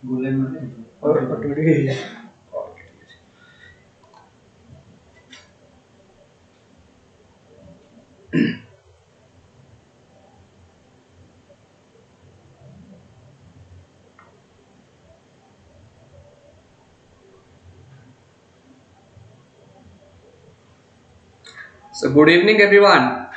So good evening everyone.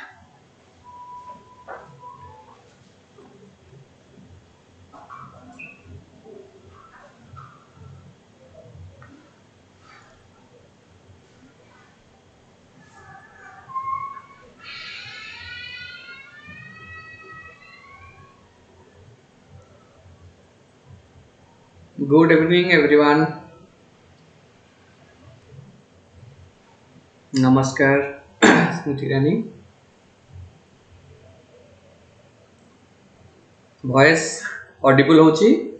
Good evening everyone. Namaskar. Smriti Rani. Voice audible hochi?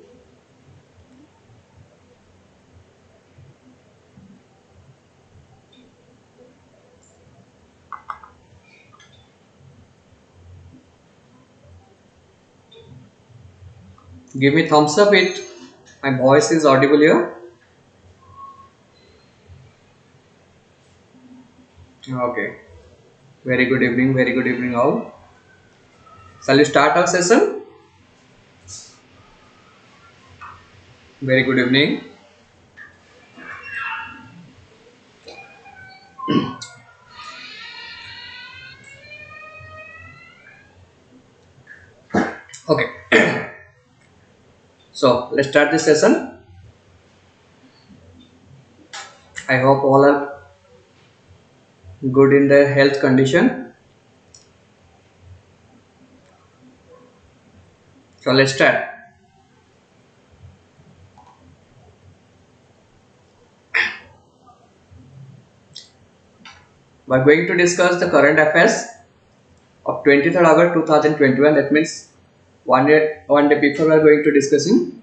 Give me thumbs up it. My voice is audible here. Okay. Very good evening. Very good evening all. Shall we start our session? Very good evening. Okay. So let's start this session. I hope all are good in their health condition. So let's start. We're going to discuss the current affairs of 23rd August 2021. That means one day before we are going to discussing.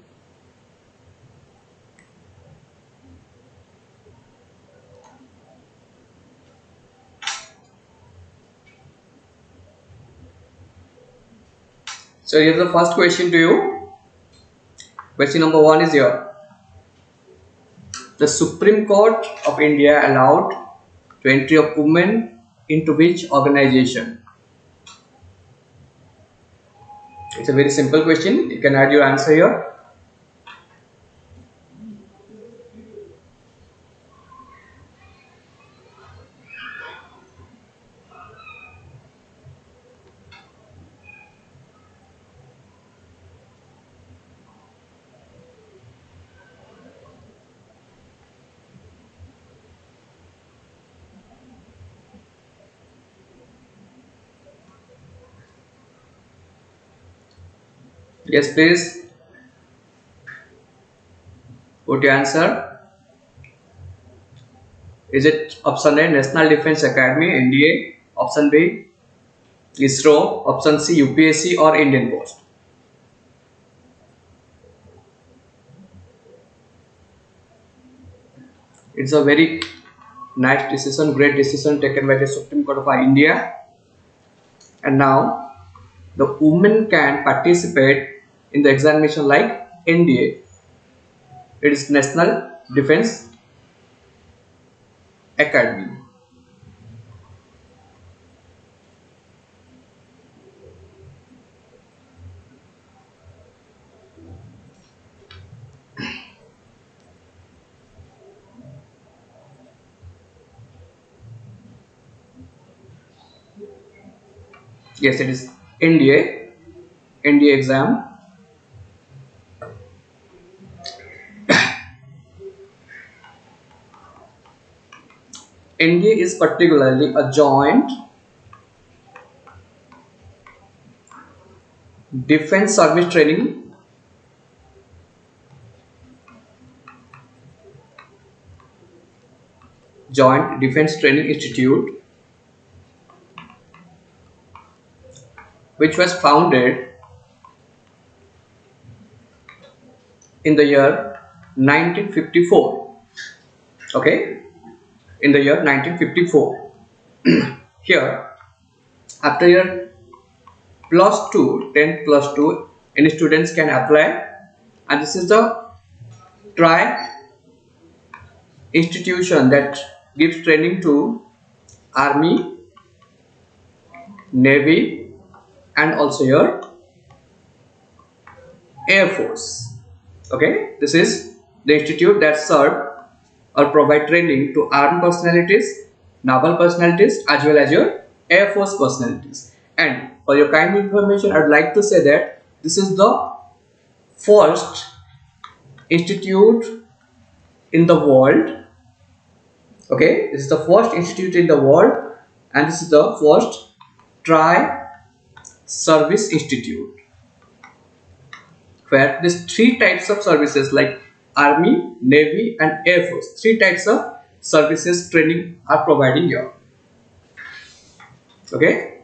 So here's the first question to you. Question number 1 is here. The Supreme Court of India allowed to entry of women into which organization? It's a very simple question. You can add your answer here. Yes, please. Put your answer. Is it option A, National Defence Academy, NDA? Option B, ISRO? Option C, UPSC or Indian Post? It's a very nice decision, great decision taken by the Supreme Court of India. And now the women can participate in the examination like NDA. It is National Defence Academy. Yes, it is NDA exam. NDA is particularly a joint defense service training joint defense training institute which was founded in the year 1954. Okay, in the year 1954. Here, after year plus 2, 10 plus 2, any students can apply, and this is the try institution that gives training to Army, Navy, and also your Air Force. Okay, this is the institute that serve or provide training to armed personalities, naval personalities, as well as your Air Force personalities. And for your kind information, I would like to say that this is the first institute in the world. Okay, this is the first institute in the world, and this is the first tri-service institute, where these three types of services like Army, Navy, and Air Force, three types of services training are providing here. Okay,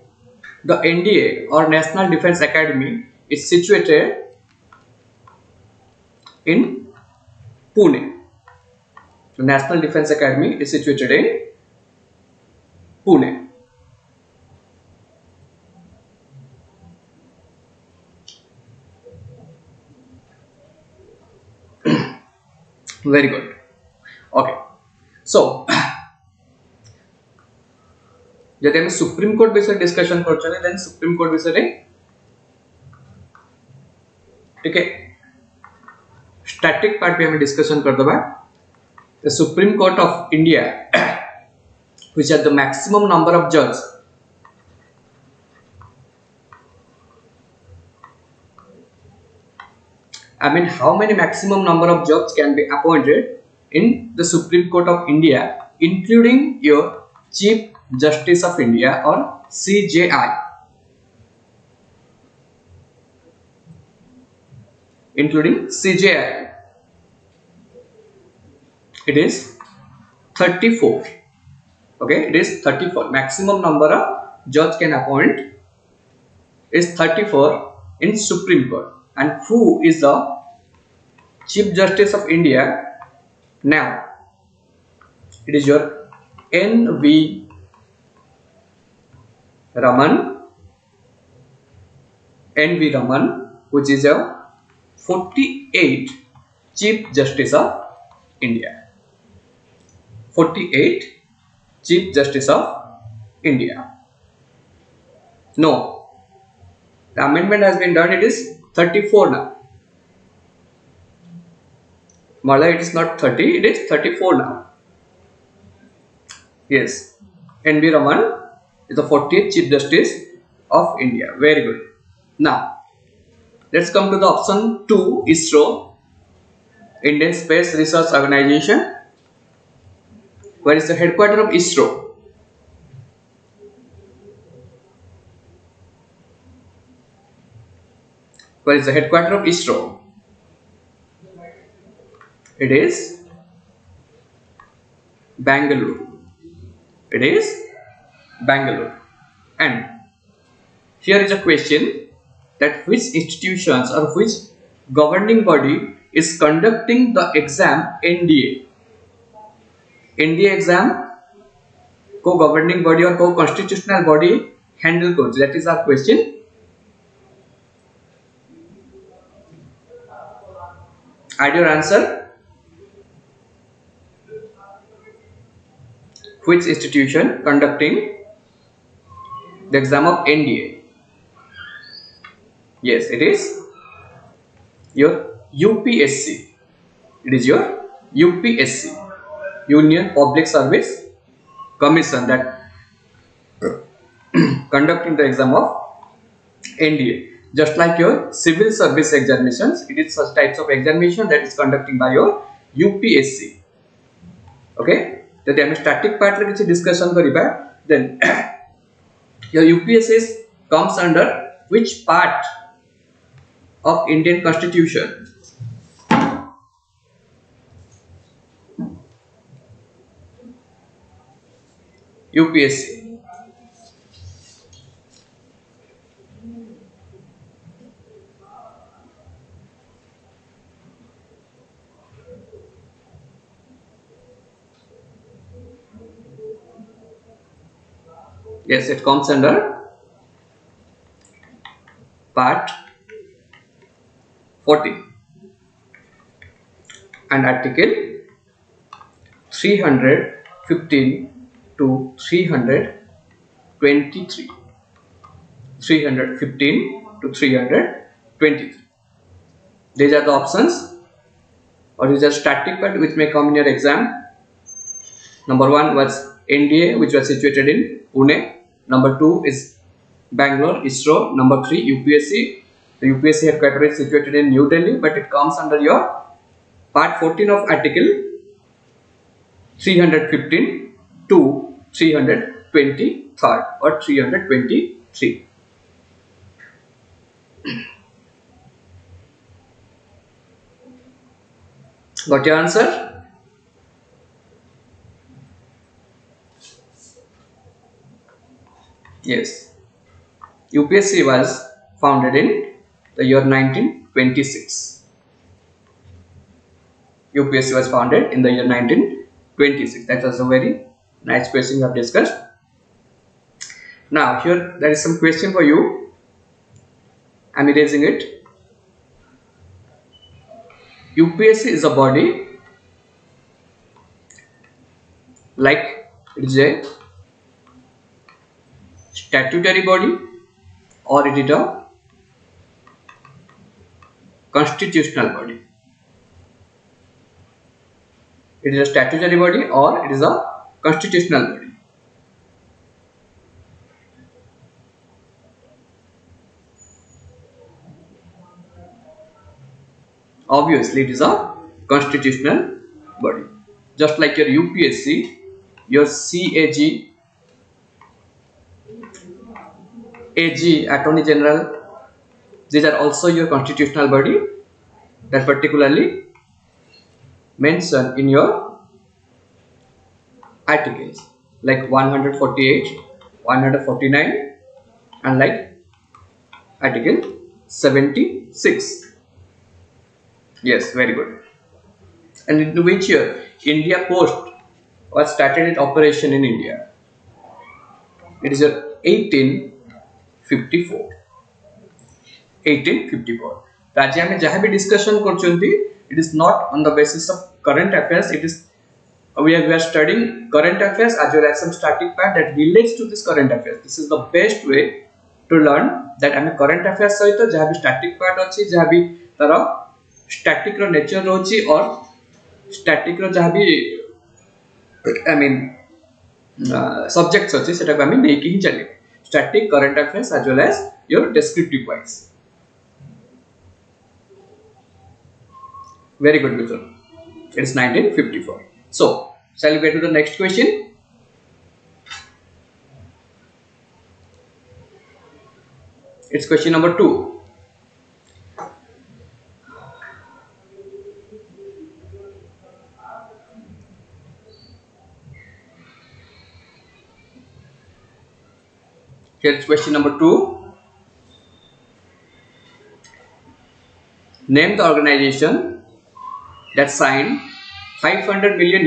the NDA or National Defense Academy is situated in Pune. The National Defense Academy is situated in Pune. Very good. Okay, so जब हम supreme court विषय discussion करछने then supreme court विषय रे ठीक है static part पे हम discussion कर दबा the supreme court of India which has the maximum number of जज I mean, how many maximum number of judges can be appointed in the Supreme Court of India, including your Chief Justice of India or CJI, including CJI. It is 34. Okay, it is 34. Maximum number of judges can appoint is 34 in Supreme Court. And who is the Chief Justice of India? Now, it is your N.V. Raman, which is a 48th Chief Justice of India. 48th Chief Justice of India. No, the amendment has been done. It is 34 now. Mala, it is not 30, it is 34 now. Yes, N.V. Raman is the 40th Chief Justice of India. Very good. Now, let's come to the option 2, ISRO, Indian Space Research Organization. Where is the headquarter of ISRO? Where is the headquarter of ISRO? It is Bengaluru. It is Bengaluru. And here is a question that which institutions or which governing body is conducting the exam NDA? NDA exam को governing body or को constitutional body handle करते? That is our question. Add your answer. Which institution conducting the exam of NDA? Yes, it is your UPSC. It is your UPSC, Union Public Service Commission, that conducting the exam of NDA. Just like your civil service examinations, it is such types of examination that is conducting by your UPSC. Okay, जदि हम static part रे किसी discussion करिबा, then your UPSC comes under which part of Indian Constitution? UPSC. Yes, it comes under part 14. and Article 315 to 323. 315 to 323. These are the options, or these are static part which may come in your exam. Number 1 was NDA, which was situated in Pune. Number 2 is Bangalore, ISRO. Number 3, UPSC. The UPSC headquarter is situated in New Delhi, but it comes under your part 14 of Article 315 to 323 or 323. Got your answer? Yes. UPSC was founded in the year 1926. UPSC was founded in the year 1926. That was a very nice question we have discussed. Now here there is some question for you. I am erasing it. UPSC is a body like it is a statutory body, or it is a constitutional body. It is a statutory body or it is a constitutional body. Obviously it is a constitutional body. Just like your UPSC, your CAG, AG, Attorney General, these are also your constitutional body that particularly mentioned in your articles like 148, 149 and like Article 76. Yes, very good. And in which year India Post was started its operation in India? It is 1854. 1854. आज आमे जहाँ भी discussion करचुंती, it is not on the basis of current affairs. It is we are studying current affairs as well as some static part that relates to this current affairs. This is the best way to learn that आमे current affairs सहित जहाँ भी static part अच्छी, जहाँ भी तारा static रो nature रोची और static रो जहाँ भी I mean subjects अच्छी सेटा को आमे नहीं की ही चले. Static, current affairs as well as your descriptive wise. Very good, Mithun. It is 1954. So, shall we get to the next question? It's question number 2. Here is question number 2. Name the organization that signed $500 million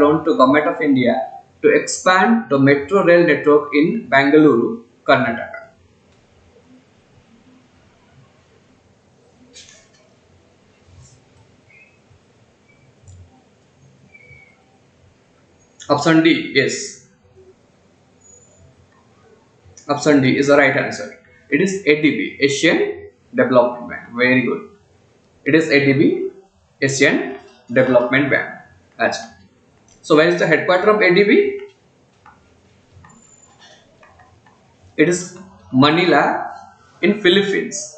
loan to Government of India to expand the metro rail network in Bengaluru, Karnataka. Option D, yes. Option D is the right answer. It is ADB, Asian Development Bank. Very good. It is ADB, Asian Development Bank. Achha. So where is the headquarter of ADB? It is Manila in Philippines.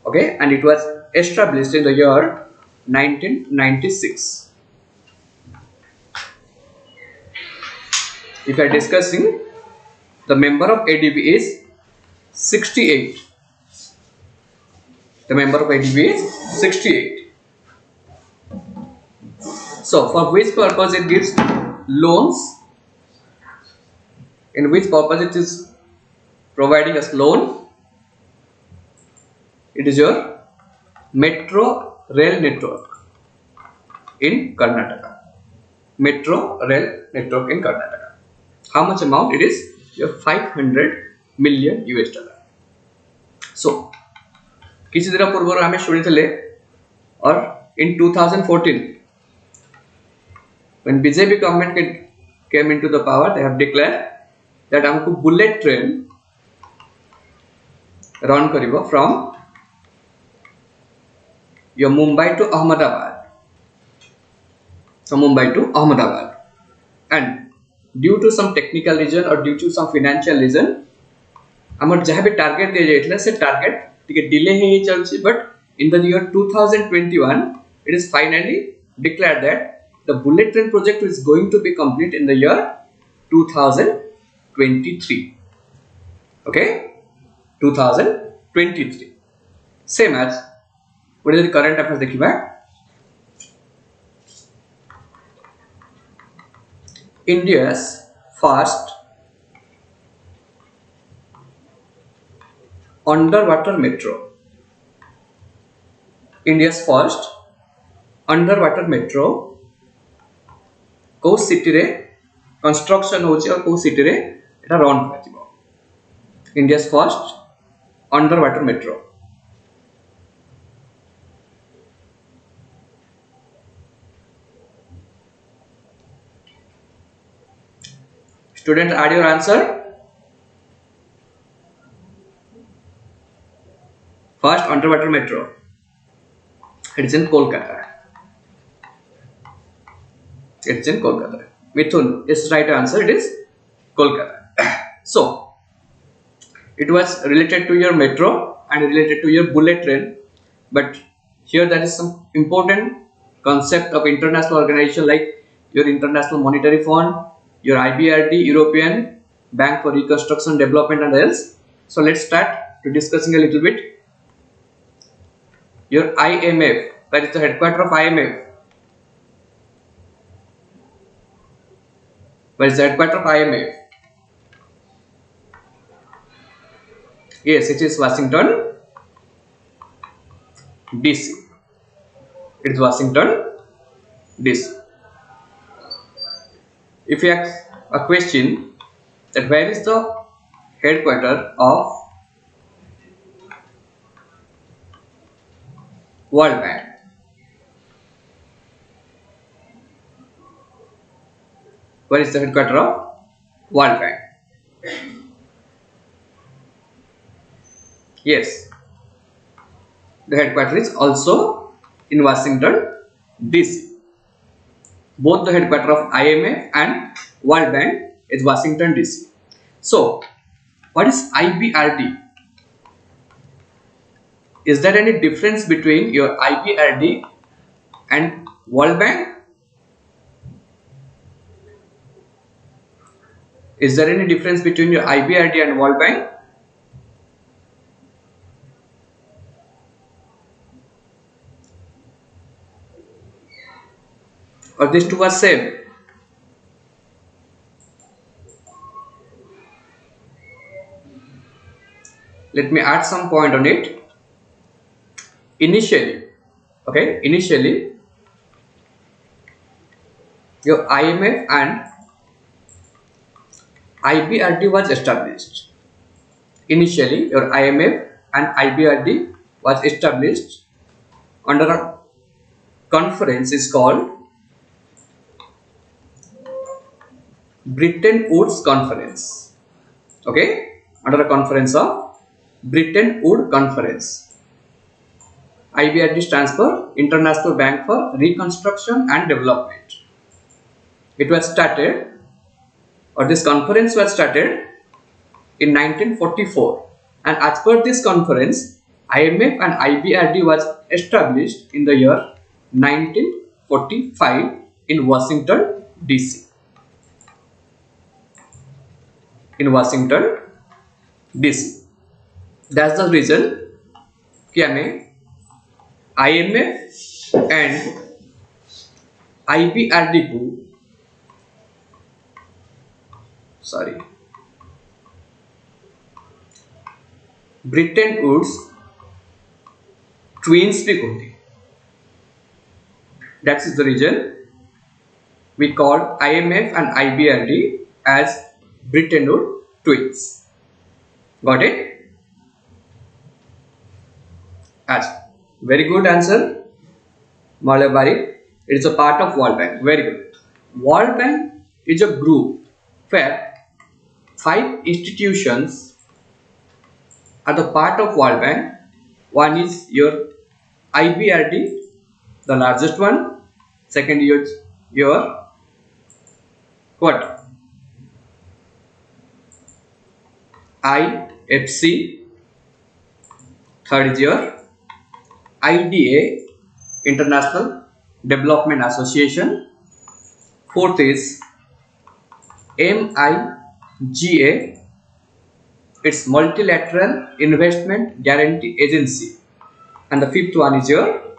Okay, and it was established in the year 1996. If I are discussing, the member of ADB is 68. The member of ADB is 68. So, for which purpose it gives loans? In which purpose it is providing us loan? It is your metro rail network in Karnataka. Metro rail network in Karnataka. How much amount? It is your $500 million. So, किसी तरह पूर्व हमें शुरू थे और in 2014 when BJP government came into the power, they have declared that हमको bullet train run करिबो from your Mumbai to Ahmedabad. So Mumbai to Ahmedabad, and due to some technical reason or due to some financial reason, हमर जहाँ भी target दिया जाइए से target ठीक delay ही चलती, but in the year 2021, it is finally declared that the bullet train project is going to be complete in the year 2023. Okay, 2023. Same as what is the current affairs देखिए. India's first underwater metro. India's first underwater metro को city रे construction होची और को city रे एटा run करथिबो. India's first underwater metro. Student, add your answer. First underwater metro. It is in Kolkata. It's in Kolkata. Mithun is right answer. It is Kolkata. So it was related to your metro and related to your bullet train, but here there is some important concept of international organization like your International Monetary Fund, your IBRD, European Bank for Reconstruction Development and else. So let's start to discussing a little bit. Your IMF, where is the headquarter of IMF? Where is the headquarter of IMF? Yes, it is Washington DC. It is Washington DC. If you ask a question that where is the headquarter of World Bank? Where is the headquarter of World Bank? Yes, the headquarter is also in Washington DC. Both the headquarter of IMF and World Bank is Washington DC. So, what is IBRD? Is there any difference between your IBRD and World Bank? Is there any difference between your IBRD and World Bank? Or these two are same? Let me add some point on it. Initially, your IMF and IBRD was established. Initially, your IMF and IBRD was established under a conference is called Bretton Woods Conference. Okay, under a conference of Bretton Woods Conference. IBRD stands for International Bank for Reconstruction and Development. It was started, or this conference was started in 1944, and as per this conference, IMF and IBRD was established in the year 1945 in Washington DC. In Washington DC. That's the reason कि हमें IMF and IBRD को Bretton Woods twins भी कहते हैं. That is the reason we call IMF and IBRD as Bretton Woods twins. Got it? As very good answer, Malabari. It is a part of World Bank. Very good. World Bank is a group where 5 institutions are the part of World Bank. One is your IBRD, the largest one. Second is your what? IFC. Third is your IDA, International Development Association. Fourth is MIGA, it's Multilateral Investment Guarantee Agency. And the fifth one is your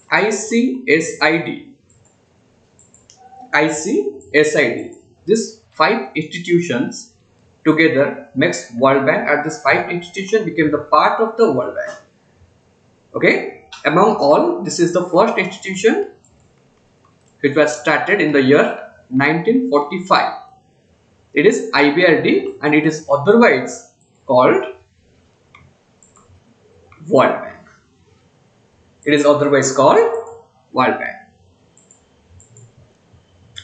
ICSID. ICSID. These 5 institutions together makes World Bank, and this 5 institutions became the part of the World Bank. Okay, among all, this is the first institution which was started in the year 1945. It is IBRD and it is otherwise called World Bank. It is otherwise called World Bank.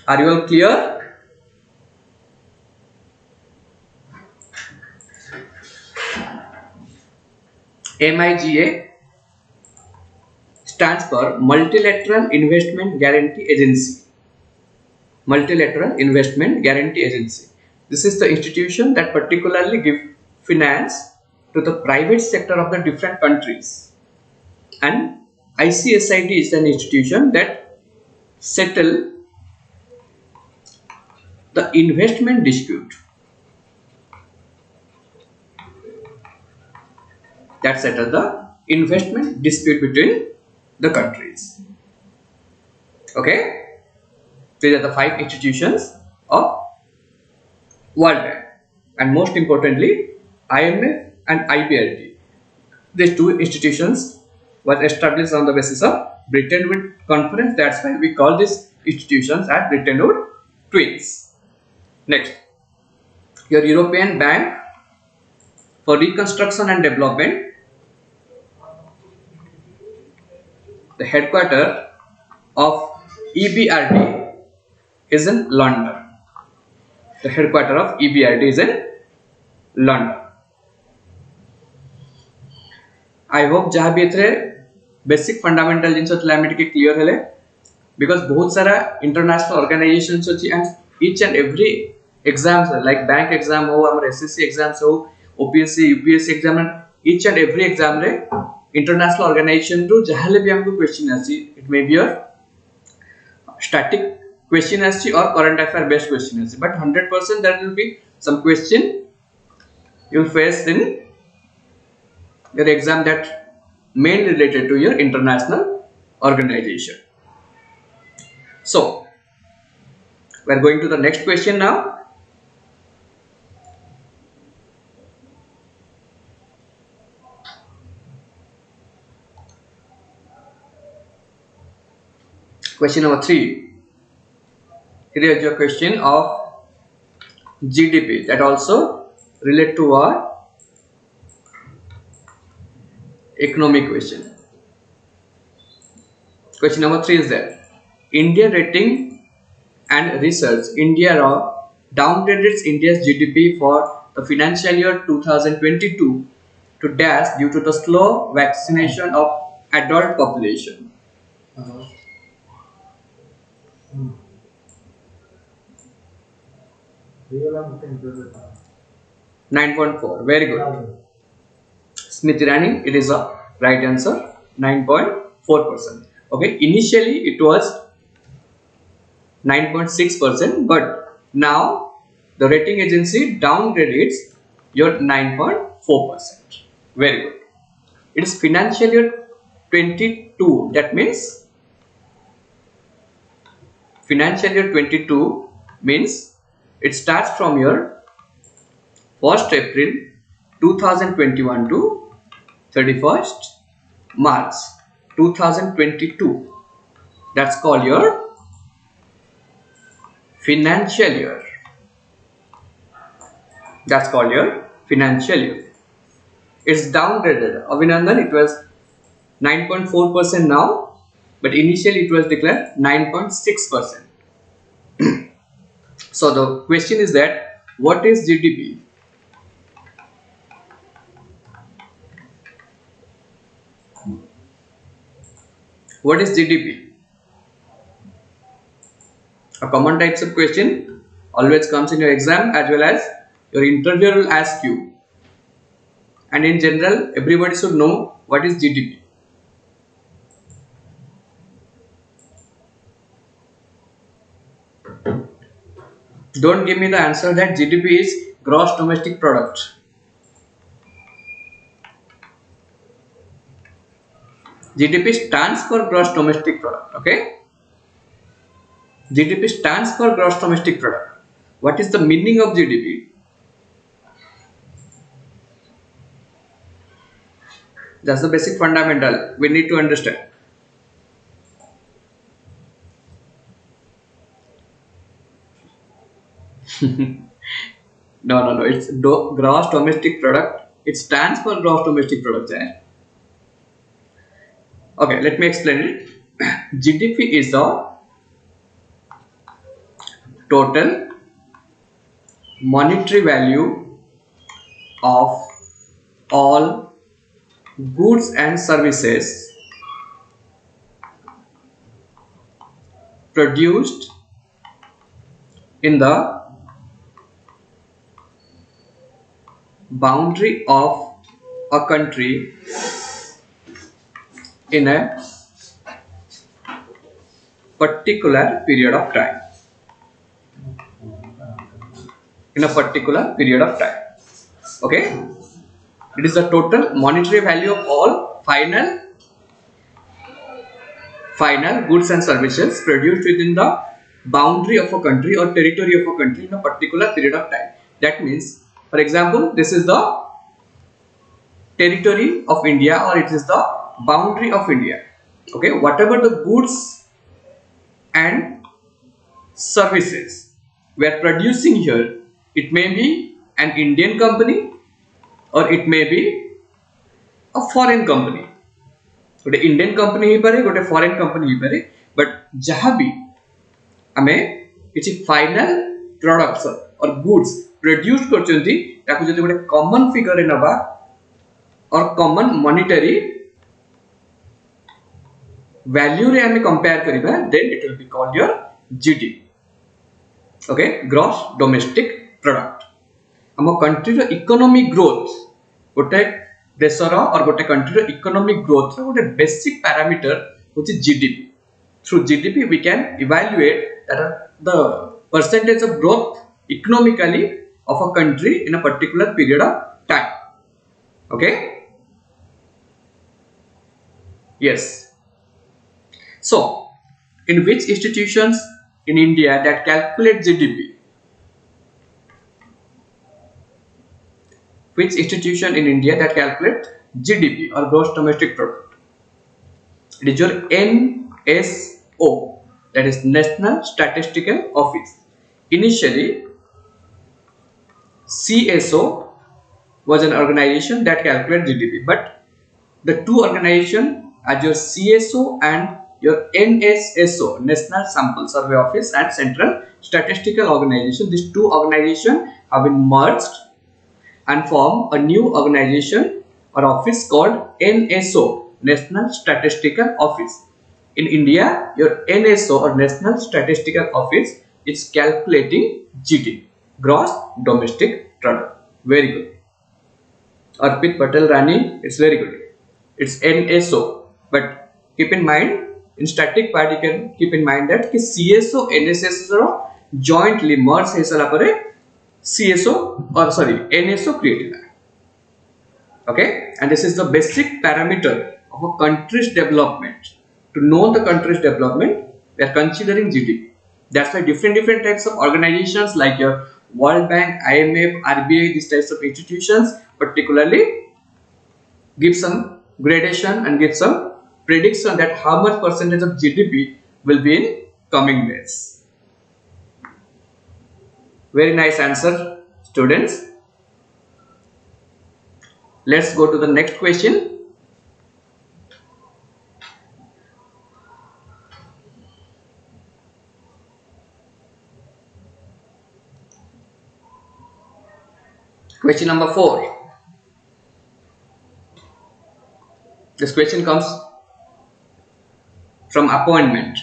Are you all clear? MIGA stands for Multilateral Investment Guarantee Agency. Multilateral Investment Guarantee Agency. This is the institution that particularly gives finance to the private sector of the different countries. And ICSID is an institution that settle the investment dispute. That settle the investment dispute between the countries. Okay, these are the 5 institutions of World Bank, and most importantly IMF and IBRD. These 2 institutions were established on the basis of Bretton Woods Conference. That's why we call these institutions as Bretton Woods twins. Next, your European Bank for Reconstruction and Development. The headquarter of EBRD is in London. The headquarter of EBRD is in London. I hope जहाँ भी एथरे basic fundamental जिनसे तलामिट के clear है, because बहुत सारा international organisations होची and each and every exams like bank exam हो, हमारे SSC exams हो, OPSC, UPSC exam, each and every exam रे international organization to जहाँ ले भी हमको question आसी, it may be a static question आसी or current affair based question आसी, but 100% there will be some question you will face in your exam that mainly related to your international organization. So we are going to the next question now. Question number 3. Here is your question of GDP that also relate to our economic question. Question number 3 is that India Rating and Research India downgraded India's GDP for the financial year 2022 to dash due to the slow vaccination of adult population. 9.4. Very good. Smith Irani, it is a right answer. 9.4%. Okay, initially it was 9.6%, but now the rating agency downgraded your 9.4%. Very good. It is financial year 22. That means financial year 22 means it starts from your 1st April 2021 to 31st March 2022. That's called your financial year. That's called your financial year. It's downgraded. Abhinandan, it was 9.4% now, but initially it was declared 9.6%. So the question is that what is GDP? What is GDP? A common types of question always comes in your exam, as well as your interviewer will ask you. And in general, everybody should know what is GDP. Don't give me the answer that GDP is gross domestic product. GDP stands for gross domestic product. Okay. GDP stands for gross domestic product. What is the meaning of GDP? That's the basic fundamental we need to understand. No. It's gross domestic product. It stands for gross domestic product. Okay, let me explain it. GDP is the total monetary value of all goods and services produced in the boundary of a country in a particular period of time. Okay, it is the total monetary value of all final goods and services produced within the boundary of a country or territory of a country in a particular period of time. That means, for example, this is the territory of India, or it is the boundary of India. Okay, whatever the goods and services we are producing here, it may be an Indian company or it may be a foreign company. गोटे Indian company ही पारे, गोटे foreign company ही पारे, but जहाँ भी हमें किसी final products और goods produce करचंती ताकू जदि गोटे कॉमन फिगर रे नबा और कॉमन मॉनेटरी वैल्यू रे हमें कंपेयर करिबा, then it will be called your GDP. Okay, gross domestic product. हम कंट्री रो इकोनॉमिक ग्रोथ, गोटे देशर और गोटे कंट्री इकोनॉमिक ग्रोथ गोटे बेसिक पैरामीटर होची GDP. Through GDP we can evaluate the percentage of growth economically of a country in a particular period of time. Okay, yes. So in which institutions in India that calculate GDP? Which institution in India that calculate GDP or gross domestic product? It is your NSO, that is National Statistical Office. Initially, CSO was an organization that calculated GDP, but the two organizations as your CSO and your NSSO, National Sample Survey Office, and Central Statistical Organization, these two organizations have been merged and form a new organization or office called NSO, National Statistical Office. In India, your NSO or National Statistical Office is calculating GDP, gross domestic product. Very good. Arpit Patel Rani, it's very good. It's NSO, but keep in mind, in static part you can keep in mind that CSO NSSO jointly merge हे साला परे CSO or sorry NSO created. Okay, and this is the basic parameter of a country's development. To know the country's development, we are considering GDP. That's why different types of organizations like your World Bank, IMF, RBI, these types of institutions particularly give some gradation and give some prediction that how much percentage of GDP will be in coming days. Very nice answer, students. Let's go to the next question. Question number 4. This question comes from appointment.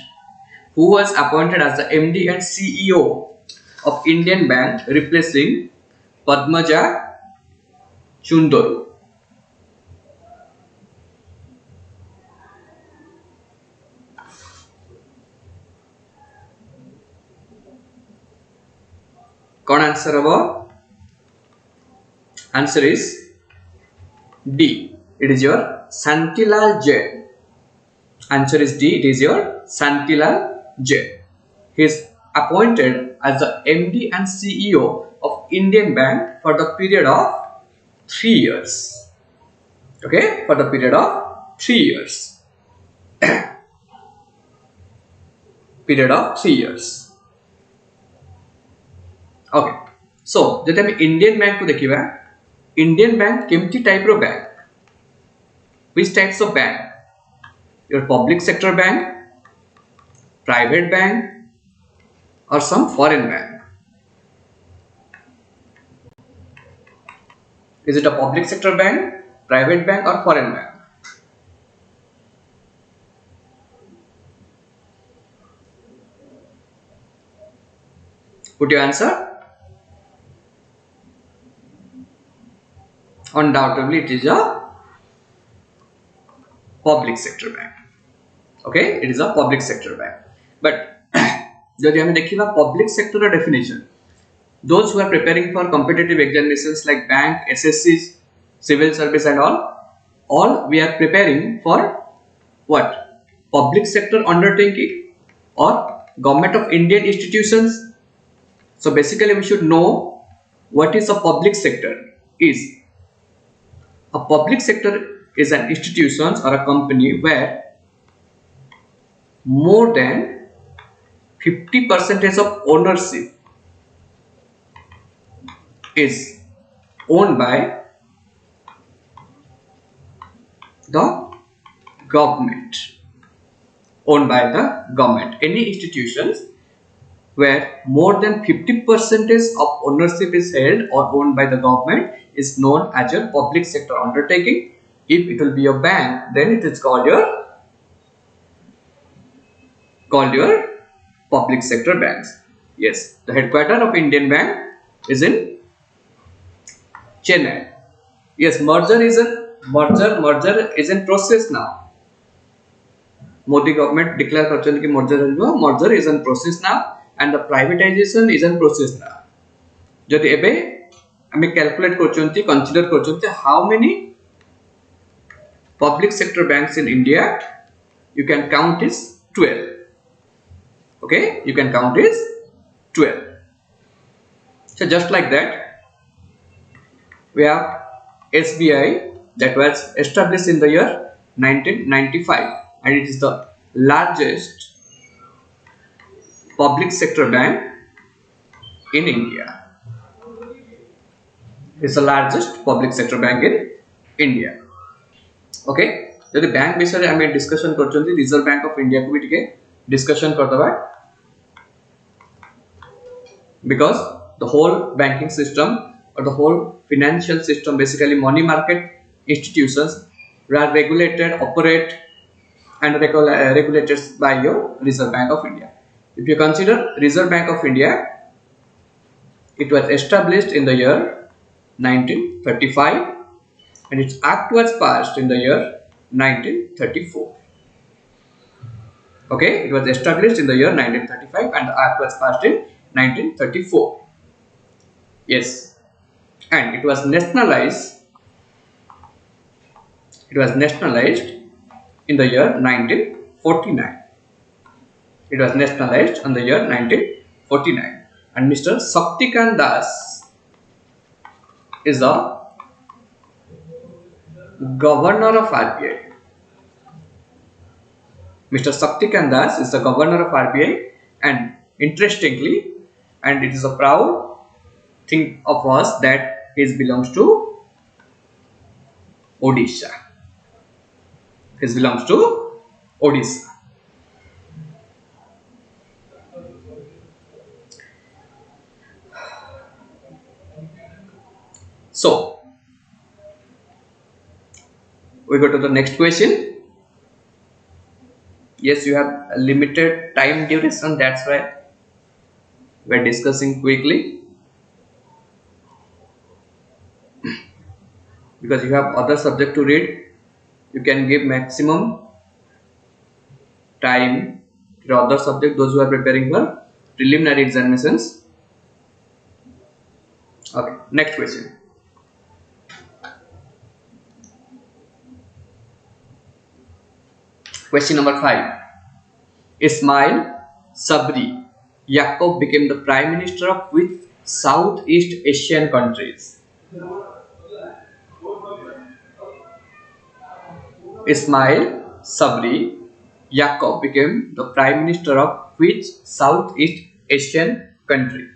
Who was appointed as the MD and CEO of Indian Bank, replacing Padmaja Chundoru? Con answer about? Answer is D. It is your Santilal Jain. Answer is D. It is your Santilal Jain. He is appointed as the MD and CEO of Indian Bank for the period of 3 years. Okay, for the period of 3 years. Period of 3 years. Okay. So, जब हम Indian Bank को देखिए, Indian Bank केमती type row bank? Which types of bank? Your public sector bank, private bank, or some foreign bank? Is it a public sector bank, private bank, or foreign bank? Put your answer. Undoubtedly, it is a public sector bank. Okay, it is a public sector bank. But जब हमें देखिए public sector definition, those who are preparing for competitive examinations like bank, SSCs, civil service and all we are preparing for what? Public sector undertaking or government of Indian institutions. So basically we should know what is a public sector. Is a public sector is an institution or a company where more than 50% of ownership is owned by the government. Owned by the government. Any institutions where more than 50% of ownership is held or owned by the government is known as your public sector undertaking. If it will be a bank, then it is called your public sector banks. Yes, the headquarter of Indian Bank is in Chennai. Yes, merger is in process now. Modi government declare करछन कि merger is in process now and the privatization is in process now. जदि एबे हमें calculate करछन्ति consider करछन्ति how many public sector banks in India, you can count is 12. Okay, you can count is 12. So just like that, we have SBI that was established in the year 1995 and it is the largest public sector bank in India. It's the largest public sector bank in India. Okay, so the bank विषय हमें discussion करछन्ति Reserve Bank of India को भी टिके discussion करदबा, because the whole banking system or the whole financial system, basically money market institutions, are regulated, operate and regulated by your Reserve Bank of India. If you consider Reserve Bank of India, it was established in the year 1935 and its act was passed in the year 1934. Okay, it was established in the year 1935 and the act was passed in 1934. Yes, and it was nationalized. It was nationalized in the year 1949. It was nationalized in the year 1949, and Mr. Shaktikant Das is the governor of RBI. Mr. Shaktikant Das is the governor of RBI, and interestingly, and it is a proud thing of us that he belongs to Odisha. He belongs to Odisha. So we go to the next question. Yes, you have a limited time duration, that's why we are discussing quickly, because you have other subject to read. You can give maximum time to other subject, those who are preparing for preliminary examinations. Okay, next question. Question number 5. Ismail Sabri Yaqub became the Prime Minister of which Southeast Asian countries? Ismail Sabri Yaqub became the Prime Minister of which Southeast Asian country?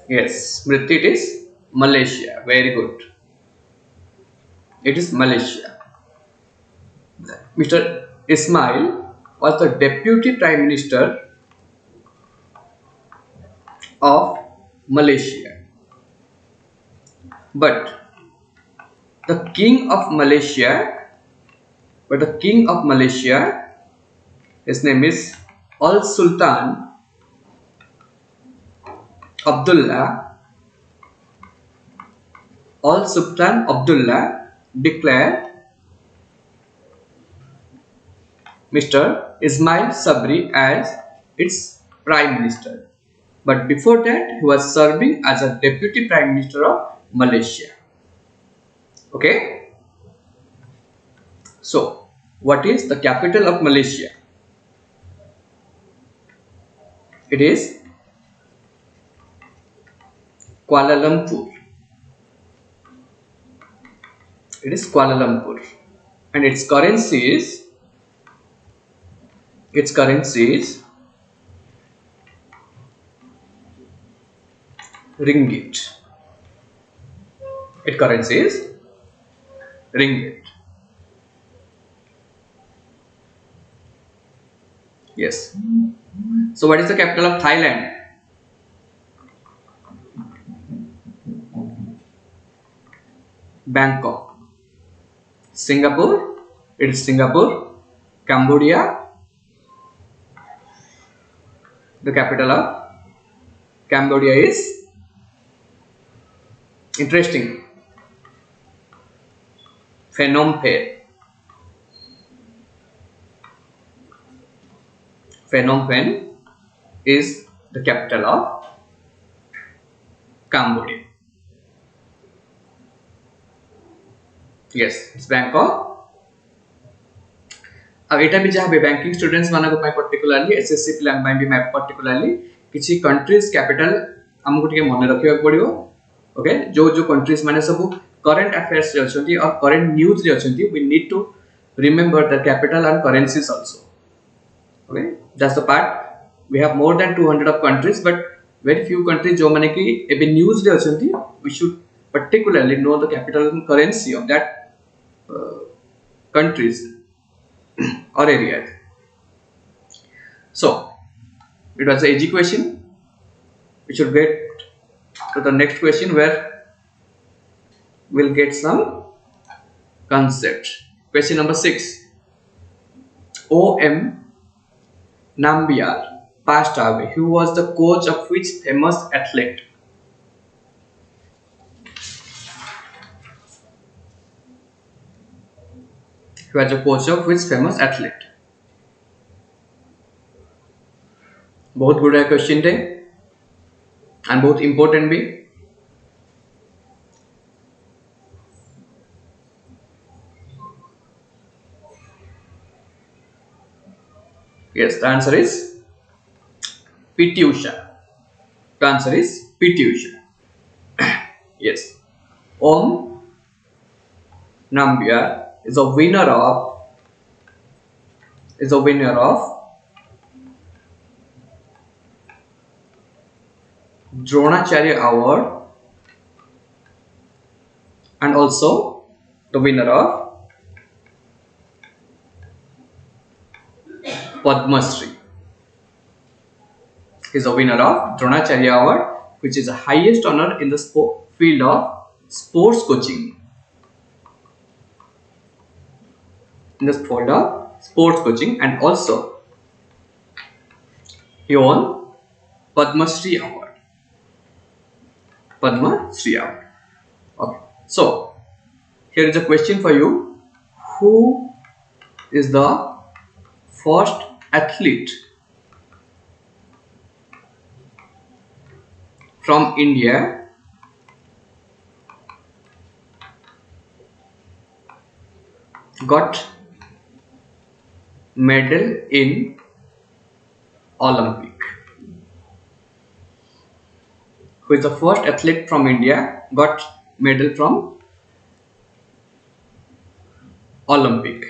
Yes, Smriti, it is Malaysia. Very good. It is Malaysia. Mr. Ismail was the Deputy Prime Minister of Malaysia. But the King of Malaysia, his name is Al Sultan Abdullah. Al Sultan Abdullah declared Mr. Ismail Sabri as its Prime Minister. But before that, he was serving as a Deputy Prime Minister of Malaysia. Okay. So, what is the capital of Malaysia? It is Kuala Lumpur. It is Kuala Lumpur, and its currency is ringgit. Its currency is ringgit. Yes. So what is the capital of Thailand? Bangkok. Singapore. It is Singapore. Cambodia. The capital of Cambodia is interesting. Phnom Penh. Phnom Penh is the capital of Cambodia. Yes, it's Bangkok. अब एटा भी जहाँ banking students मानक particularly SSC plan भी particularly किसी countries capital हमको टिके मन रखिया पड़ियो. ओके, जो जो कंट्रीज माने सब करंट अफेयर्स रे अछंती और करंट न्यूज रे अछंती, we need to remember the capital and currencies also. Okay, that's the part. We have more than 200 of countries, but very few countries जो माने कि एबे न्यूज रे अछंती, we should particularly know the capital and currency of that countries or areas. So it was an easy question. We should get to the next question where we'll get some concepts. Question number 6. O.M. Nambiar passed away. Who was the coach of which famous athlete? Who was the coach of which famous athlete? बहुत good question थे and बहुत important भी. Yes, the answer is PT Usha. The answer is PT Usha. Yes, Om Nambiar is a winner of Dronacharya Award and also the winner of Padma Shri. He is a winner of Dronacharya Award, which is the highest honor in the field of sports coaching. In the field of sports coaching, and also he won Padma Shri Award. Padma Shri Award. Okay. So here is a question for you. Who is the first athlete from India got medal in Olympic? Who is the first athlete from India got medal from Olympic?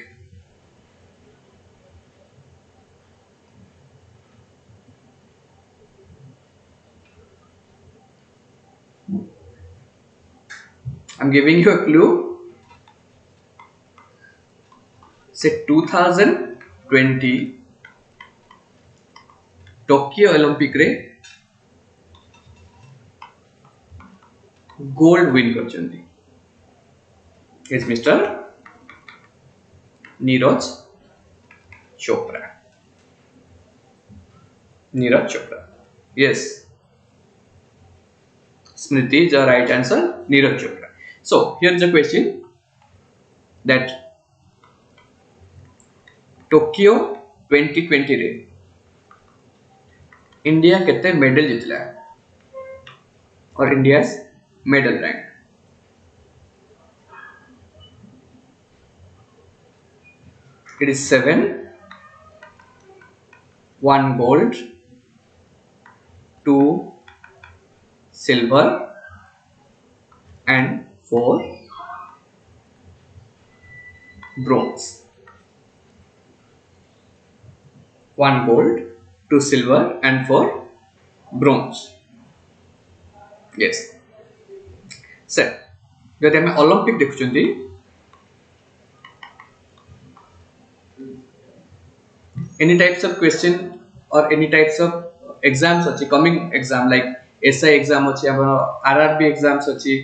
I'm giving you a clue. Say 2020 Tokyo Olympic रे gold win करचंदी. Is Mr. Neeraj Chopra. Neeraj Chopra. Yes. Smriti is the right answer. Neeraj Chopra. So here is the question that Tokyo 2020 रे India केते medal जितला और India's medal rank? It is 7, 1 gold, 2 silver and 4 bronze. 1 gold, 2 silver and 4 bronze. Yes. Sir, जदि आम Olympic देखुचंती any types of question or any types of exams अच्छी coming exam like SI exam अच्छी RRB exams अच्छी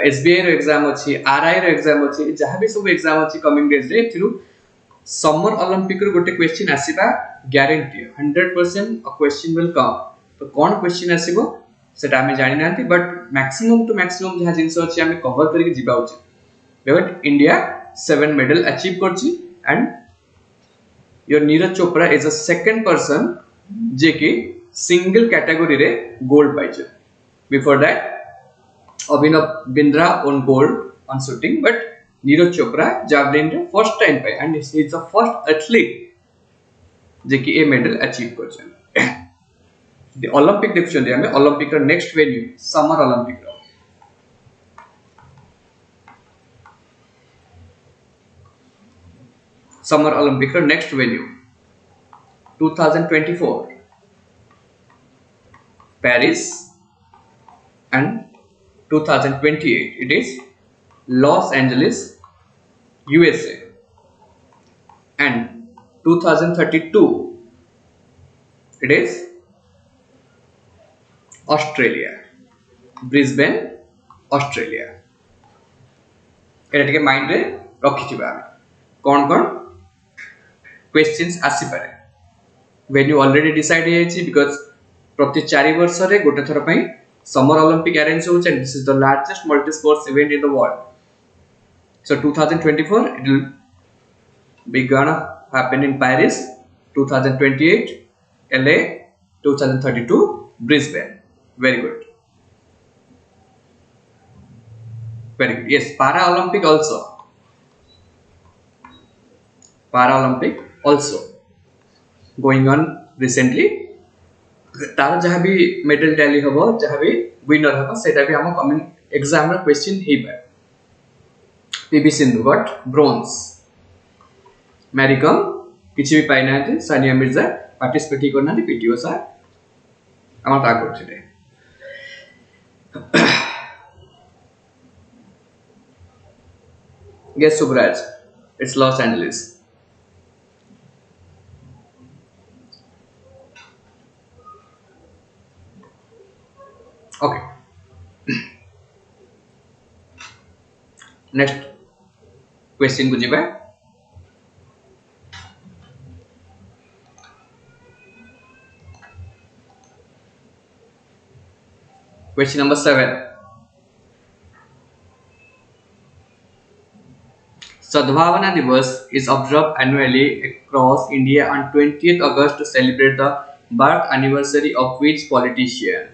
SBI रो exam अच्छी RI रो exam अच्छी जहाँ भी सब exam अच्छी coming days रे थिरु summer olympic रो गोटे question आसीबा guarantee 100% a question will come. तो कौन question आसीबो सेटा हमें जानि नांती बट maximum to maximum जहाँ जिनस अच्छी हमें cover करके जिबा उचित. But India 7 medal achieve करची and your Neeraj Chopra is the second person जेकी single category रे gold पाइचे. Before that Abhinav Bindra won gold on shooting, but Neeraj Chopra javelin रे first time पाए and he is the first athlete जेकी a medal achieve करचे. The Olympic देखुचंदी हमें Olympic रा next venue summer Olympic रा Summer Olympic रा next venue 2024 Paris and 2028 it is Los Angeles, USA, and 2032 it is Australia, Brisbane, Australia. Etah mind रे रखिथिबा कोन कोन questions आसी पारे venue already decide हे छि because प्रति 4 वर्ष रे गोटे थर पई समर ओलंपिक अरेंज होछ and this is the largest multi sports event in the world. So 2024 it will be gonna happen in Paris, 2028 LA, 2032 Brisbane. Very good. Very good. Yes, Paralympic also. Paralympic also going on recently. तार जहाँ भी medal tally हबो जहाँ भी winner हबो सेटा भी हम कमिंग एग्जाम रे क्वेश्चन हे बा. PV Sindhu got bronze. Mary Kom किछि भी पाइ नाथि. सानिया मिर्जा पार्टिसिपेट करना थी. पीटी उषा हम ता करथिले. Guess Subraj. It's Los Angeles. Next question को जीवा question number 7 Sadbhavana Divas is observed annually across India on 20th August to celebrate the birth anniversary of which politician?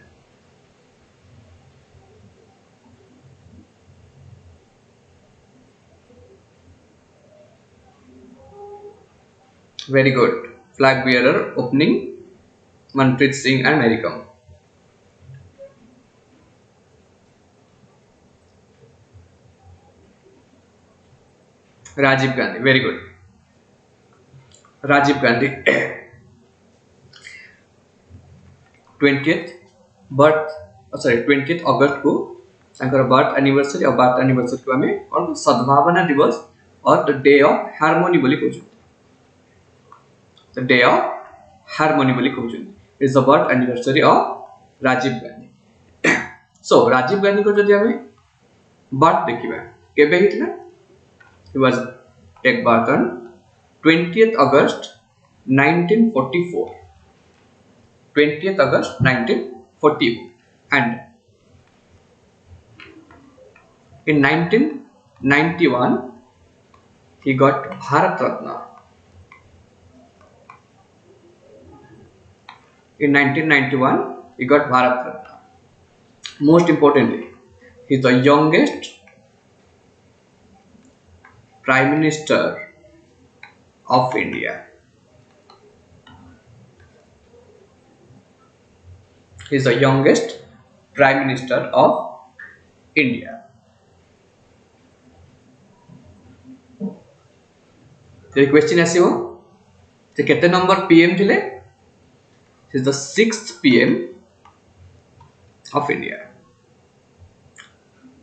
Very good. Flag bearer opening Manpreet Singh and Mary Kom. Rajiv Gandhi. Very good. Rajiv Gandhi 20th अगस्त को birth anniversary और birth anniversary को हमें और सद्भावना दिवस और the day of harmony बोली कहउछन द डे ऑफ हार्मोनी बोली कहउछन is the birth anniversary of Rajiv Gandhi so Rajiv Gandhi को जदि हमें बर्थ देखिबा केबे हितला he was take birth on 20th August 1944 20th August 1944 and in 1991 he got Bharat Ratna. In 1991 he got Bharat Ratna. Most importantly, he is the youngest Prime Minister of India. He is the youngest Prime Minister of India. The question आसियो जे केते number PM थिले he is the 6th PM of India.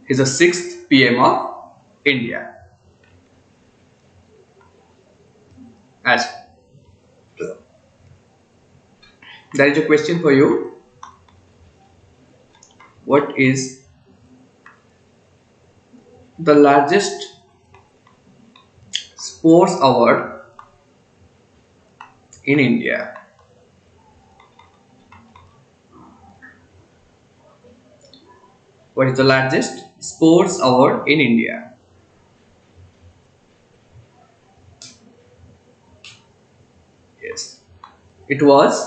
He is the 6th PM of India. As there is a question for you. What is the largest sports award in India? What is the largest sports award in India? Yes, it was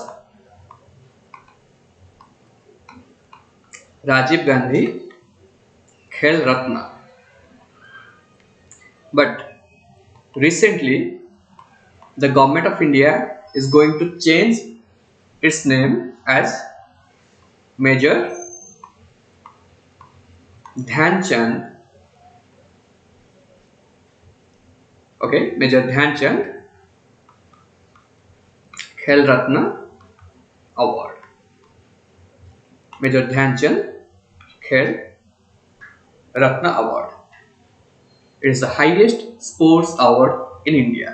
Rajiv Gandhi Khel Ratna. But recently the government of India is going to change its name as Major Dhyan Chand. Okay, Major Dhyan Chand Khel Ratna Award. Major Dhyan Chand Khel Ratna Award. It is the highest sports award in India.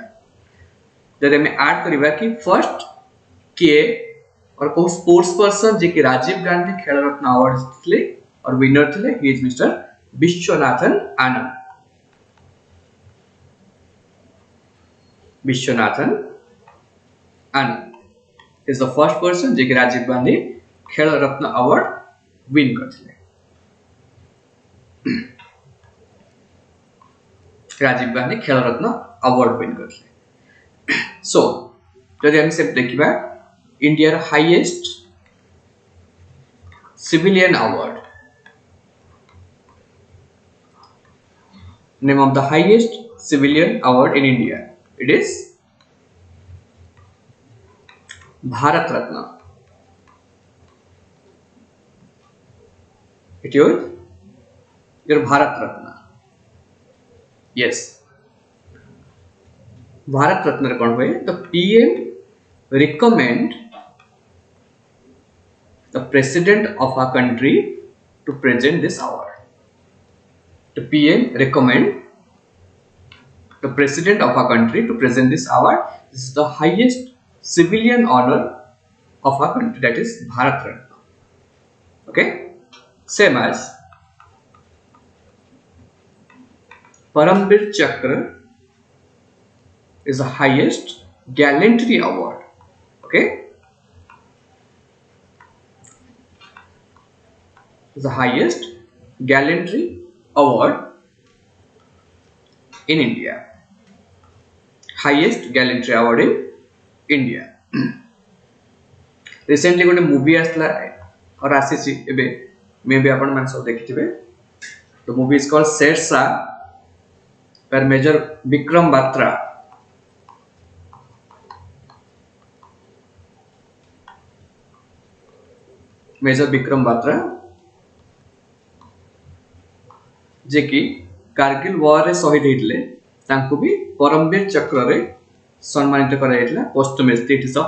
जब हमें add करिबा कि first के और को sports person जे कि राजीव गांधी खेल रत्न अवार्ड जितले और विनर थे he is Mister Viswanathan Anand. Viswanathan Anand is the first person जे कि राजीव गांधी खेल रत्न अवार्ड विन करथिले. राजीव गांधी खेल रत्न अवार्ड विन करथिले. सो जदि हम से देखिबा इंडिया र highest civilian award, name of the highest civilian award in India, it is Bharat Ratna. It is your Bharat Ratna. Yes, Bharat Ratna कौन हुए? The PM recommend the president of our country to present this award. The PM recommend the president of our country to present this award. This is the highest civilian honor of our country, that is Bharat Ratna. Okay, same as Paramvir Chakra is the highest gallantry award. Okay, the highest gallantry award in India. Highest gallantry award in India. Recently गोटे movie आसला और आसीची एबे may be आपण मान सब देखिथिबे. The movie is called Shershah, where Major Vikram Batra जे कि Kargil war रे शहीद होइतले तांको भी परमवीर चक्र रे सम्मानित कराइतला posthumously. It is a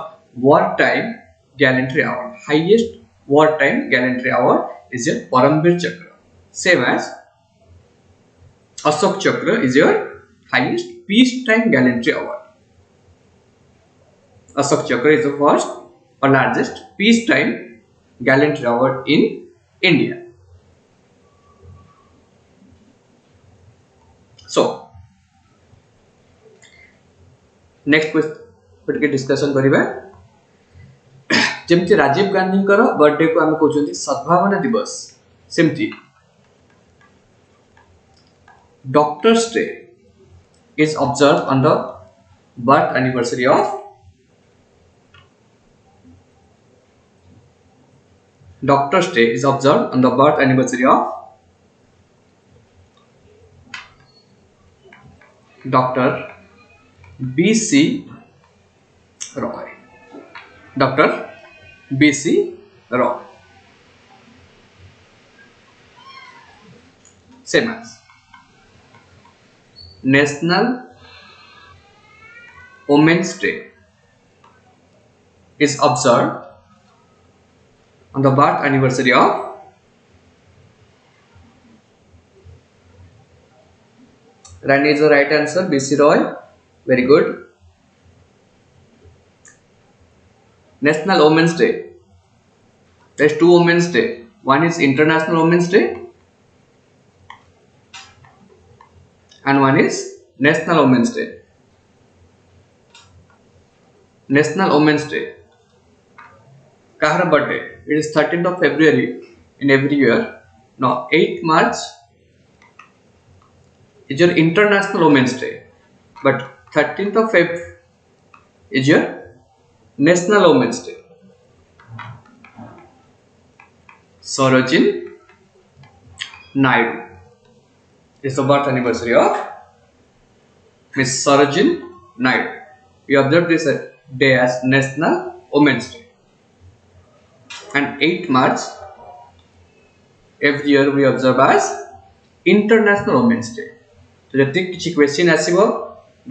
war time gallantry award. Highest wartime gallantry award is your Paramvir Chakra. Same as Ashok Chakra is your highest peacetime gallantry award. Ashok Chakra is the first or largest peacetime gallantry award in India. So, next question discussion करिबा. जेमती Rajiv Gandhi birthday को आम कहते सद्भावना दिवस, सेमती doctors day is observe on the birth anniversary of doctors day is observe on the birth anniversary of doctor B.C. Roy. Doctor B.C. Roy. Same as National Women's Day is observed on the birth anniversary of Rani is the right answer. B.C. Roy. Very good. National Women's Day. There's two Women's Day. One is International Women's Day and one is National Women's Day. National Women's Day. Kahar birthday? It is 13th of February in every year. Now 8th March is your International Women's Day, but 13th of Feb is your National Women's Day. Sarojini Naidu is the birth anniversary of Miss Sarojini Naidu. We observe this day as National Women's Day. And 8th March every year we observe as International Women's Day. So जति किछि question आसीबो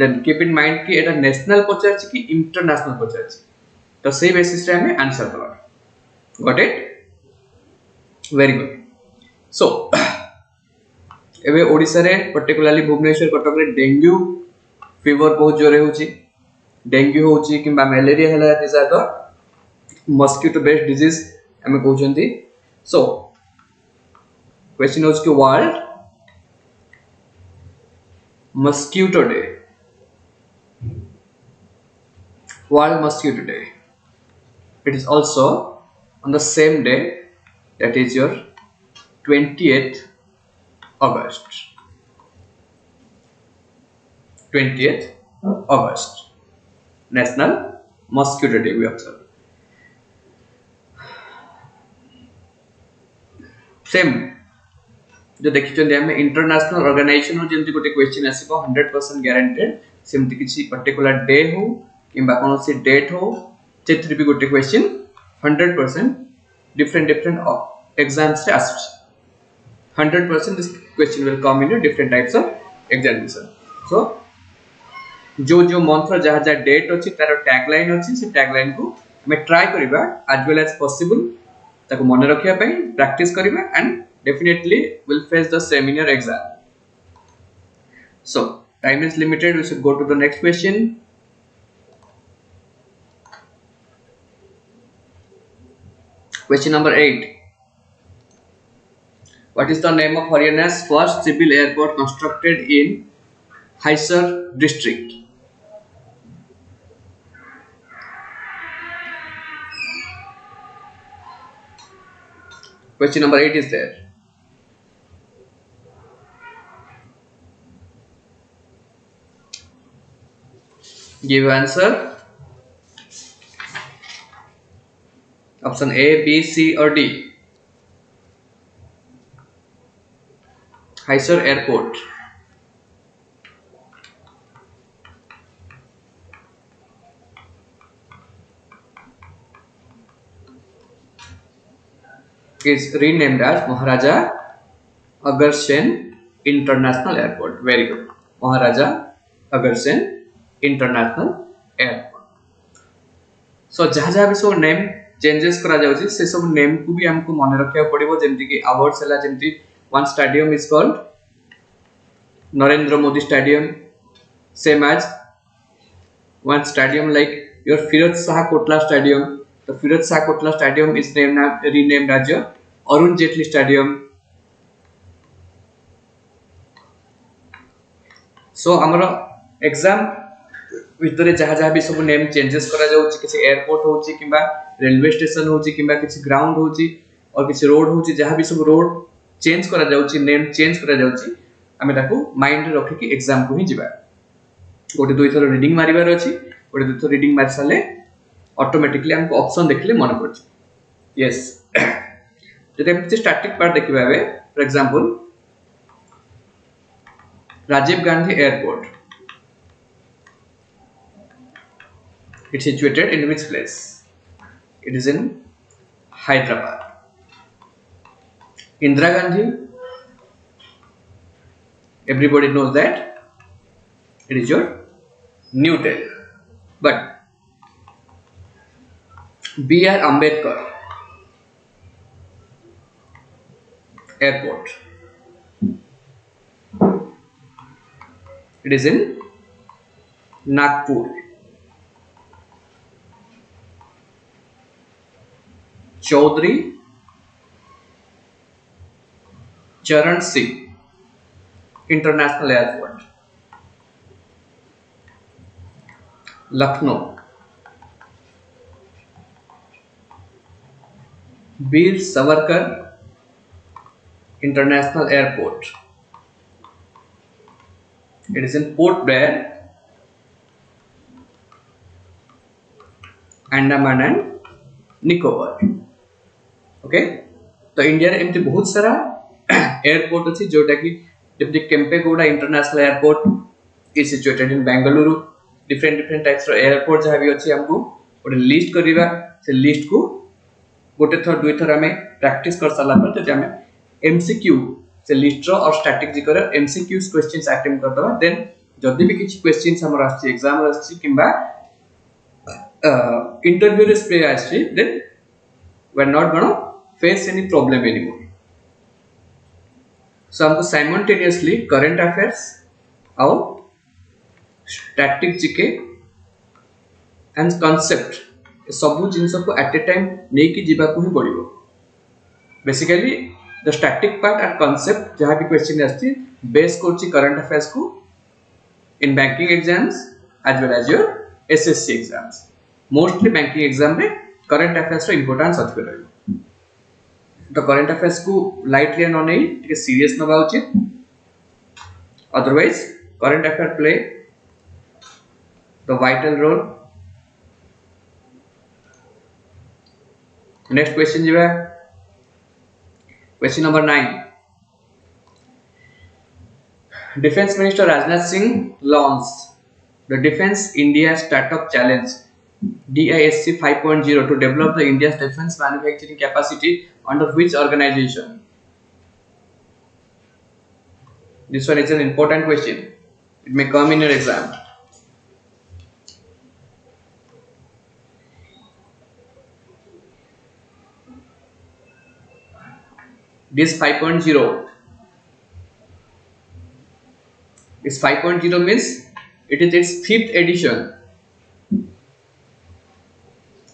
then keep in mind कि एटा national पचारछि कि international पचारछि, तो सेही basis रे हमें answer करबा. Got it? Very good. So एबे ओडिसा रे पर्टिकुलरली भुवनेश्वर कटक रे डेंगू फीवर बहुत जोरे होछि. डेंगू होछि किबा मलेरिया हला this are the mosquito based disease हमें कहउछंती. सो क्वेश्चन होछि कि world mosquito day. World Mosquito Day. It is also on the same day, that is your 20th August. 20th August. National Mosquito Day we observe. Same जो देखिछन हमें international organisation जेंति गोटे question आसीबो 100% guaranteed सेमति किछि particular day हो किंबा कोनोसी date हो जेथि भी गोटे क्वेश्चन 100% different exams रे आसुछ. 100% this question will come in different types of examination. So जो जो मंथ रो जहा जहा डेट अछि तार टैगलाइन अछि से टैगलाइन को हमें ट्राई करिबा as well as possible ताको मन रखिया पई प्रैक्टिस करिबा and definitely will face the same in your exam. So time is limited, we should go to the next question. Question number 8. What is the name of Haryana's first civil airport constructed in Haisar district. Question number 8 is there. Give answer. Option A, B, C or D. Haisar Airport. Is renamed as Maharaja Agarsen International Airport. Very good. Maharaja Agarsen International Airport. So जहाँ जहाँ भी सब name changes करा जाउची से सब name को भी हमको मन रखिया पड़िबो जेमति कि अवार्ड्स हला जेमति one stadium is called Narendra Modi stadium same as one stadium like your Firoz Shah Kotla Stadium. The Firoz Shah Kotla Stadium is renamed as your Arun Jaitley Stadium. So ଆମର एग्जाम भितर जहाँ जहाँ भी सब नेम चेंजेस करा जाउची किसी airport होची किबा रेलवे स्टेशन होची किबा किसी ग्राउंड होची और किसी रोड होची जहाँ भी सब रोड चेंज करा जाउची नेम चेंज करा जाउची हमें ताको माइंड रे रखि कि एग्जाम को ही जिबा गोटे दुई थर रीडिंग मारिबार अछि गोटे दुई थर रीडिंग मारि साले ऑटोमेटिकली हमको ऑप्शन देखले मन पड़छ यस जदि हम स्टैटिक पार्ट देखिबा बे for example Rajiv Gandhi airport it's situated in which place? It is in Hyderabad. Indira Gandhi, everybody knows that it is your New Delhi. But B.R. Ambedkar Airport, it is in Nagpur. Chaudhary Charan Singh International Airport, Lucknow. Veer Savarkar International Airport, it is in Port Blair, Andaman and Nicobar. Okay तो India रे एमती बहुत सारा airport अछि जोटा कि जेमति Kempegowda international airport is situated in Bengaluru different types रो एयरपोर्ट जहा भी अछि हमको ओटे लिस्ट करिबा से लिस्ट को गोटे थर दुई थर हमें प्रैक्टिस कर साला पर तो हमें एमसीक्यू से लिस्ट रो और स्टैटिक जी कर एमसीक्यूज क्वेश्चंस अटेम्प्ट करदबा देन जदी भी किछ क्वेश्चंस हमर आछि एग्जाम रो आछि किबा इंटरव्यू रे स्प्रे आछि then we are not going to face any problem anymore. So हमको simultaneously current affairs और static GK and concept सब जिनस को at a time नहीं कि जीवा को ही पड़िबो. Basically the static part and concept जहाँ भी question आछि base करछि current affairs को in banking exams as well as your SSC exams. Mostly banking exam में करंट अफेयर्स रो इंपोर्टेंस अछि रहयो तो करंट अफेयर्स को लाइटली न नै टिके सीरियस नबा उचित otherwise current affair play the vital role next question जिबा question number 9 defence minister Rajnath Singh launch the defence India startup challenge DISC 5.0 to develop the India's defense manufacturing capacity under which organization? This one is an important question. It may come in your exam. This 5.0. This 5.0 means it is its 5th edition.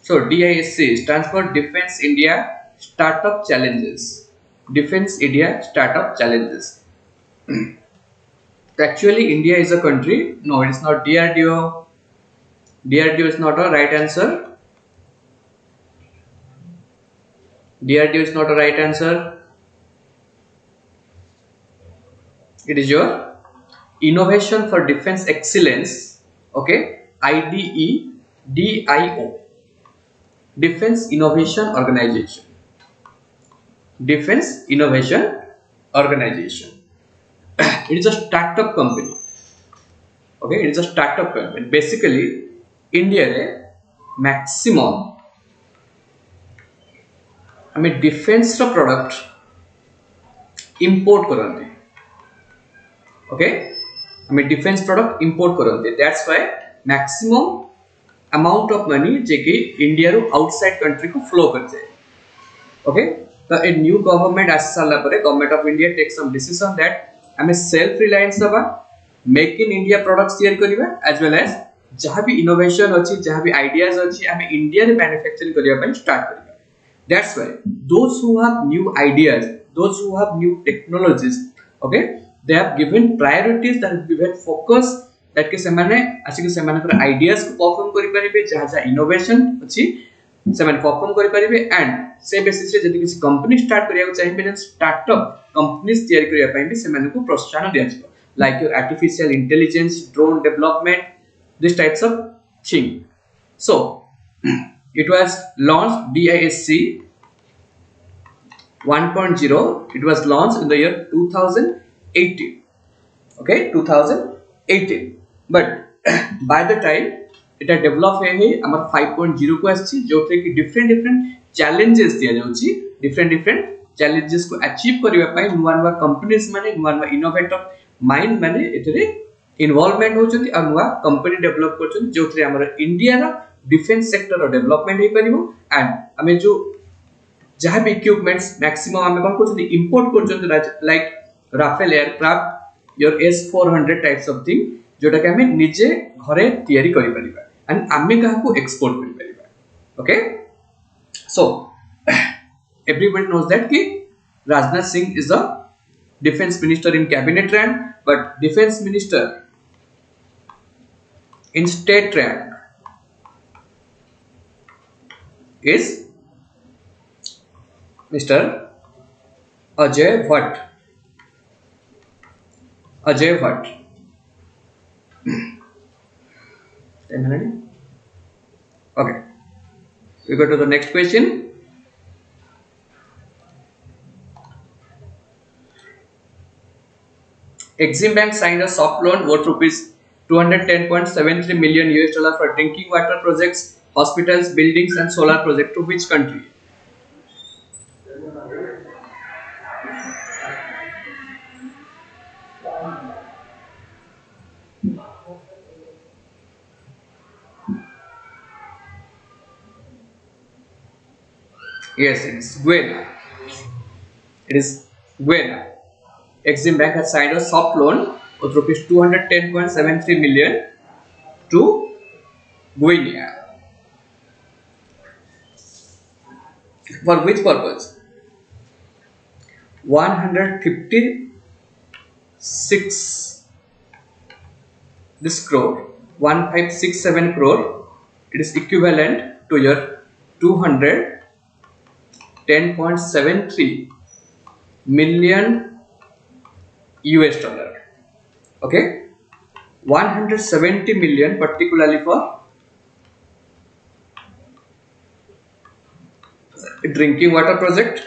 So DISC stands for Defense India Startup Challenges. Defense India Startup Challenges. Actually, India is a country. No, it is not DRDO. DRDO is not a right answer. DRDO is not a right answer. It is your Innovation for Defense Excellence. Okay, IDEDIO. Defense Innovation Organization. Defense Innovation Organization. It is a startup company. Okay, it is a startup company. Basically, India re maximum defense product import करते. Okay, defense product import करते. That's why maximum amount of money JK India row outside country को flow करते. Okay, so a new government as साला परे government of India take some decision that हमें self reliance दबा, make in India products तैयार करिबा as well as जहाँ भी innovation अच्छी, जहाँ भी ideas अच्छी, हमें India रे manufacturing करिबा ପାଇଁ start करिबा. That's why those who have new ideas, those who have new technologies, okay, they have given priorities, that have given focus, that के सेमाने आसी के सेमाने पर ideas को perform करि परिबे, जहाँ जहाँ innovation अच्छी सेमाने perform करि परिबे, and से basis रे जदि किसी company start करिया को चाहिए बेन startup companies तैयार करिया ପାଇଁ भी सेमाने को प्रोत्साहन दिया जाय, like your artificial intelligence, drone development, these types of thing. So it was launched DISC 1.0. It was launched in the year 2018. Okay, 2018. But by the time it had developed है हमारा 5.0 को आछि, जो कि different challenges दिया जाउछि, different challenges को achieve करिवा पई नुवा companies माने नुवा innovator mind माने एतरे involvement होचंती और नुवा company develop करचंती, जो कि हमारा इंडिया रा डिफेंस सेक्टर रो डेवलपमेंट हे परिबो. एंड हमें जो जहां भी इक्विपमेंट्स मैक्सिमम हमें कोन कोन इंपोर्ट करचंती, like Rafale aircraft, your S400 types of thing, जोटा के हमें निजे घरे तयारी करि परिबा एंड हमें काहा को एक्सपोर्ट करि परिबा. Okay, so everybody knows that कि Rajnath Singh is the defence minister in cabinet rank, but defence minister in state rank is Mr. Ajay Bhatt. Ajay Bhatt. Okay, we go to the next question. Exim Bank signed a soft loan worth rupees 210.73 million US dollar for drinking water projects, hospitals, buildings and solar project to which country? Yes, it is Guyana. It is Guyana. Exim Bank has signed a soft loan of rupees 210.73 million to Guyana. For which purpose? 156 this crore, 1567 crore. It is equivalent to your 210.73 million US dollar. Okay, 170 million particularly for drinking water project,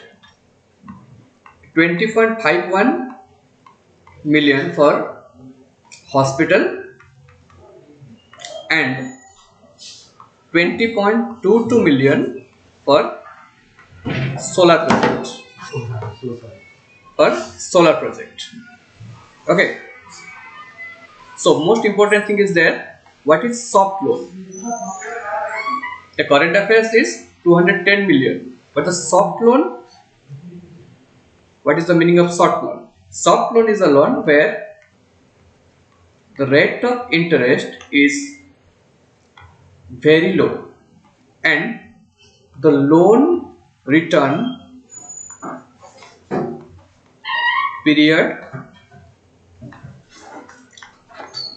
20.51 million for hospital and 20.22 million for solar project. Okay, so most important thing is there, what is soft loan? The current affairs is 210 million, but the soft loan, what is the meaning of soft loan? Soft loan is a loan where the rate of interest is very low and the loan return period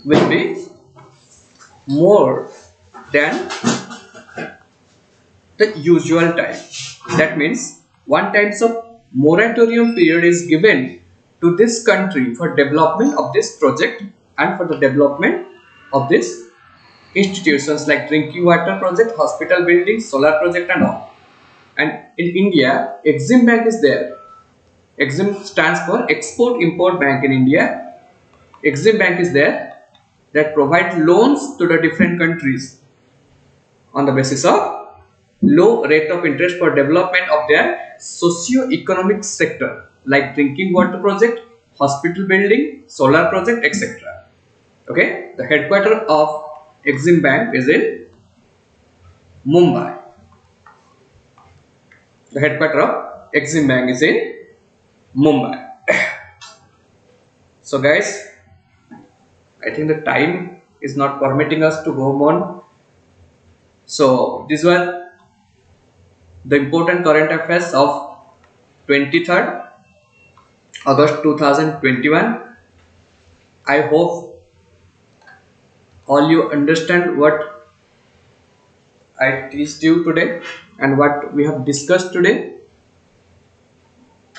will be more than the usual time. That means one times of moratorium period is given to this country for development of this project and for the development of this institutions like drinking water project, hospital buildings, solar project and all. And in India, Exim Bank is there. Exim stands for Export Import Bank in India. Exim Bank is there that provides loans to the different countries on the basis of low rate of interest for development of their socio-economic sector like drinking water project, hospital building, solar project, etc. Okay, the headquarter of Exim Bank is in Mumbai. The headquarter of Exim Bank is in Mumbai. So guys, I think the time is not permitting us to go on. So these were the important current affairs of 23rd August 2021. I hope all you understand what I teached you today and what we have discussed today.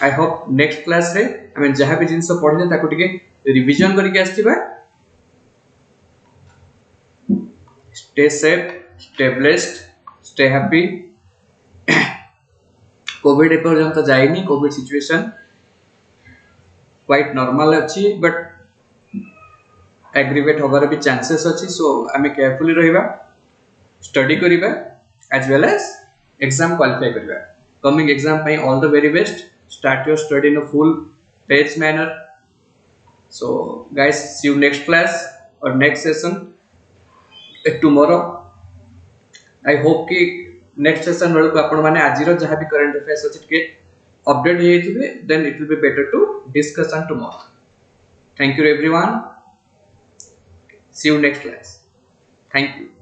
I hope next class रे आमे जहाँ भी जिनस पढ़े ताको टिके revision करके आस्थिबा. Stay safe, stay blessed, stay happy. Covid एपर्यंत जाइनी. कोविड सिचुएशन क्वाइट नॉर्मल अछि बट एग्रीवेट होबार भी चांसेस अछि. सो आमे केयरफुली रहिबा, स्टडी करिबा as well as exam qualify करिबा. कमिंग एग्जाम पई all the very best. Start your study in a full page manner. So guys, see you next class or next session tomorrow. I hope कि next session बेलू आपण माने आजिरो जहाँ भी current affairs अछि के update hey जिवे, then it will be better to discuss on tomorrow. Thank you everyone. See you next class. Thank you.